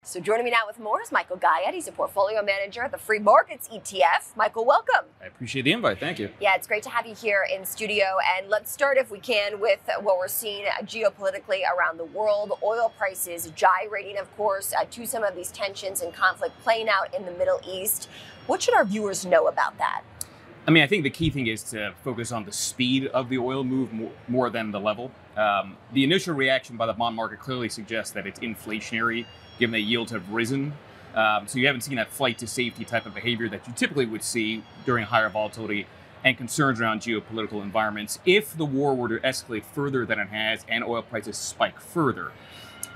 So joining me now with more is Michael Guyette. He's a portfolio manager at the Free Markets ETF. Michael, welcome. I appreciate the invite. Thank you. Yeah, it's great to have you here in studio. And let's start, if we can, with what we're seeing geopolitically around the world. Oil prices gyrating, of course, to some of these tensions and conflict playing out in the Middle East. What should our viewers know about that? I mean, I think the key thing is to focus on the speed of the oil move more than the level. The initial reaction by the bond market clearly suggests that it's inflationary, given that yields have risen. So you haven't seen that flight to safety type of behavior that you typically would see during higher volatility and concerns around geopolitical environments. If the war were to escalate further than it has and oil prices spike further,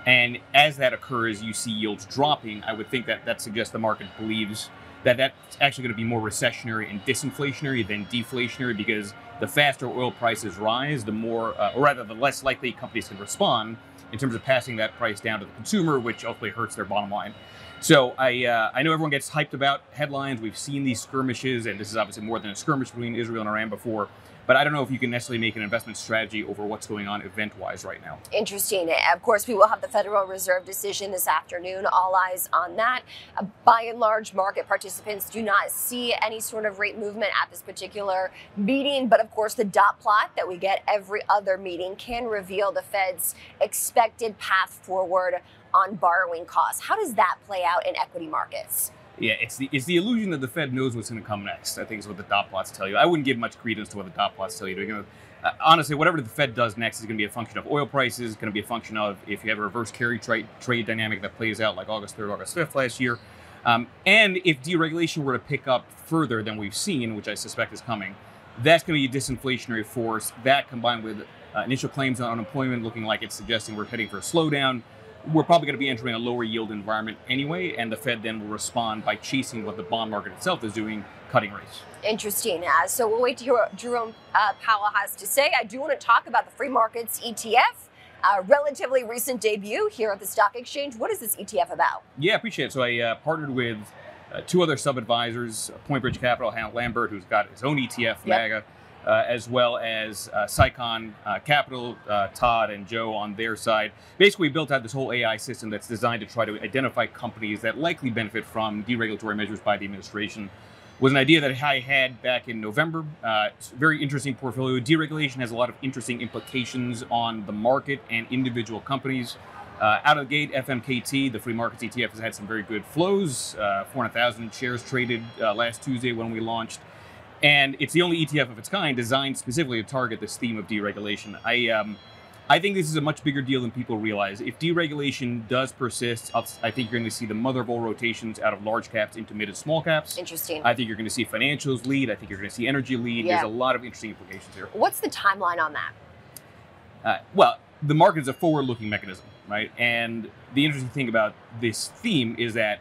and as that occurs, you see yields dropping, I would think that that suggests the market believes that that's actually going to be more recessionary and disinflationary than deflationary, because the faster oil prices rise, the more, or rather, the less likely companies can respond in terms of passing that price down to the consumer, which ultimately hurts their bottom line. So I know everyone gets hyped about headlines. We've seen these skirmishes, and this is obviously more than a skirmish between Israel and Iran before. But I don't know if you can necessarily make an investment strategy over what's going on event-wise right now. Interesting. Of course, we will have the Federal Reserve decision this afternoon. All eyes on that. By and large, market participants do not see any sort of rate movement at this particular meeting. But of course, the dot plot that we get every other meeting can reveal the Fed's expected path forward on borrowing costs. How does that play out in equity markets? Yeah, it's the illusion that the Fed knows what's going to come next, I think, is what the dot plots tell you. I wouldn't give much credence to what the dot plots tell you. Honestly, whatever the Fed does next is going to be a function of oil prices, it's going to be a function of if you have a reverse carry trade dynamic that plays out like August 3rd, August 5th last year. And if deregulation were to pick up further than we've seen, which I suspect is coming, that's going to be a disinflationary force. That combined with initial claims on unemployment looking like it's suggesting we're heading for a slowdown, we're probably going to be entering a lower yield environment anyway, and the Fed then will respond by chasing what the bond market itself is doing, cutting rates. Interesting. So we'll wait to hear what Jerome Powell has to say. I do want to talk about the Free Markets ETF, a relatively recent debut here at the stock exchange. What is this ETF about? Yeah, I appreciate it. So I partnered with two other sub-advisors, Point Bridge Capital, Hannah Lambert, who's got his own ETF, MAGA, as well as Sycon Capital, Todd and Joe on their side. Basically, we built out this whole AI system that's designed to try to identify companies that likely benefit from deregulatory measures by the administration. It was an idea that I had back in November. It's a very interesting portfolio. Deregulation has a lot of interesting implications on the market and individual companies. Out of the gate, FMKT, the Free Markets ETF, has had some very good flows. 400,000 shares traded last Tuesday when we launched. And it's the only ETF of its kind designed specifically to target this theme of deregulation. I think this is a much bigger deal than people realize. If deregulation does persist, I think you're going to see the mother of all rotations out of large caps into mid and small caps. Interesting. I think you're going to see financials lead. I think you're going to see energy lead. Yeah. There's a lot of interesting implications here. What's the timeline on that? Well, the market is a forward-looking mechanism, right? And the interesting thing about this theme is that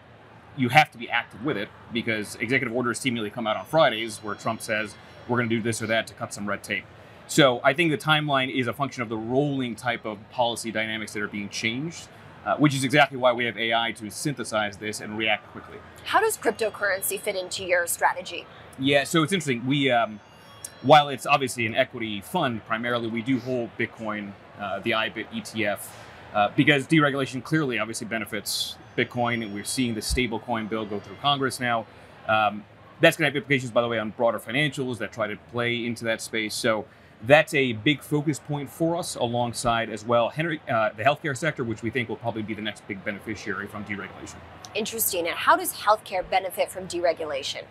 you have to be active with it, because executive orders seemingly come out on Fridays where Trump says we're going to do this or that to cut some red tape. So I think the timeline is a function of the rolling type of policy dynamics that are being changed, which is exactly why we have AI to synthesize this and react quickly. How does cryptocurrency fit into your strategy? Yeah, so it's interesting. We, while it's obviously an equity fund, primarily we do hold Bitcoin, the IBIT ETF, because deregulation clearly obviously benefits Bitcoin, and we're seeing the stable coin bill go through Congress now. That's going to have implications, by the way, on broader financials that try to play into that space. So that's a big focus point for us, alongside as well the healthcare sector, which we think will probably be the next big beneficiary from deregulation. Interesting. And how does healthcare benefit from deregulation?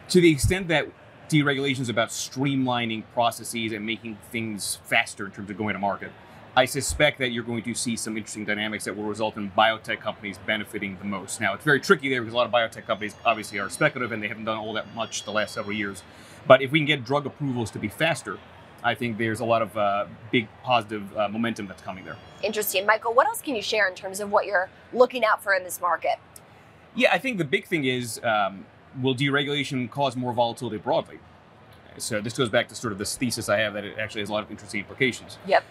To the extent that deregulation is about streamlining processes and making things faster in terms of going to market, I suspect that you're going to see some interesting dynamics that will result in biotech companies benefiting the most. Now, it's very tricky there because a lot of biotech companies obviously are speculative and they haven't done all that much the last several years. But if we can get drug approvals to be faster, I think there's a lot of big positive momentum that's coming there. Interesting. Michael, what else can you share in terms of what you're looking out for in this market? Yeah, I think the big thing is, will deregulation cause more volatility broadly? So this goes back to sort of this thesis I have that it actually has a lot of interesting implications. Yep.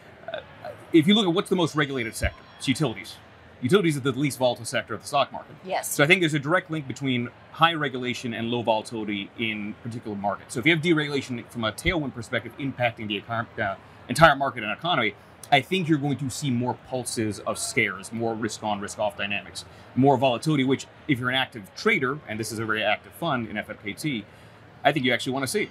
If you look at what's the most regulated sector, it's utilities. Utilities are the least volatile sector of the stock market. Yes. So I think there's a direct link between high regulation and low volatility in particular markets. So if you have deregulation from a tailwind perspective impacting the entire market and economy, I think you're going to see more pulses of scares, more risk on, risk off dynamics, more volatility, which if you're an active trader, and this is a very active fund in FMKT, I think you actually want to see.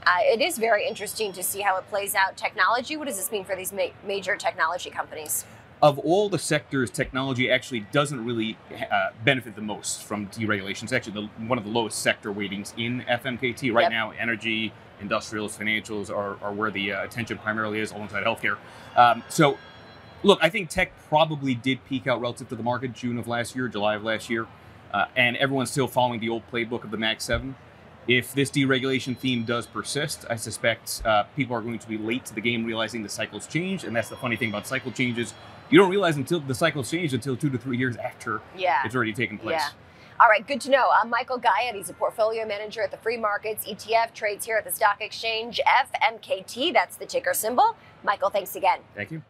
It is very interesting to see how it plays out. Technology, what does this mean for these major technology companies? Of all the sectors, technology actually doesn't really benefit the most from deregulation. It's actually one of the lowest sector weightings in FMKT. Right now, energy, industrials, financials are where the attention primarily is, alongside healthcare. So, look, I think tech probably did peak out relative to the market June of last year, July of last year, and everyone's still following the old playbook of the Max 7. If this deregulation theme does persist, I suspect people are going to be late to the game realizing the cycle's changed. And that's the funny thing about cycle changes. You don't realize until the cycle's changed until 2 to 3 years after it's already taken place. Yeah. All right, good to know. I'm Michael Guyette. He's a portfolio manager at the Free Markets ETF, trades here at the stock exchange, FMKT. That's the ticker symbol. Michael, thanks again. Thank you.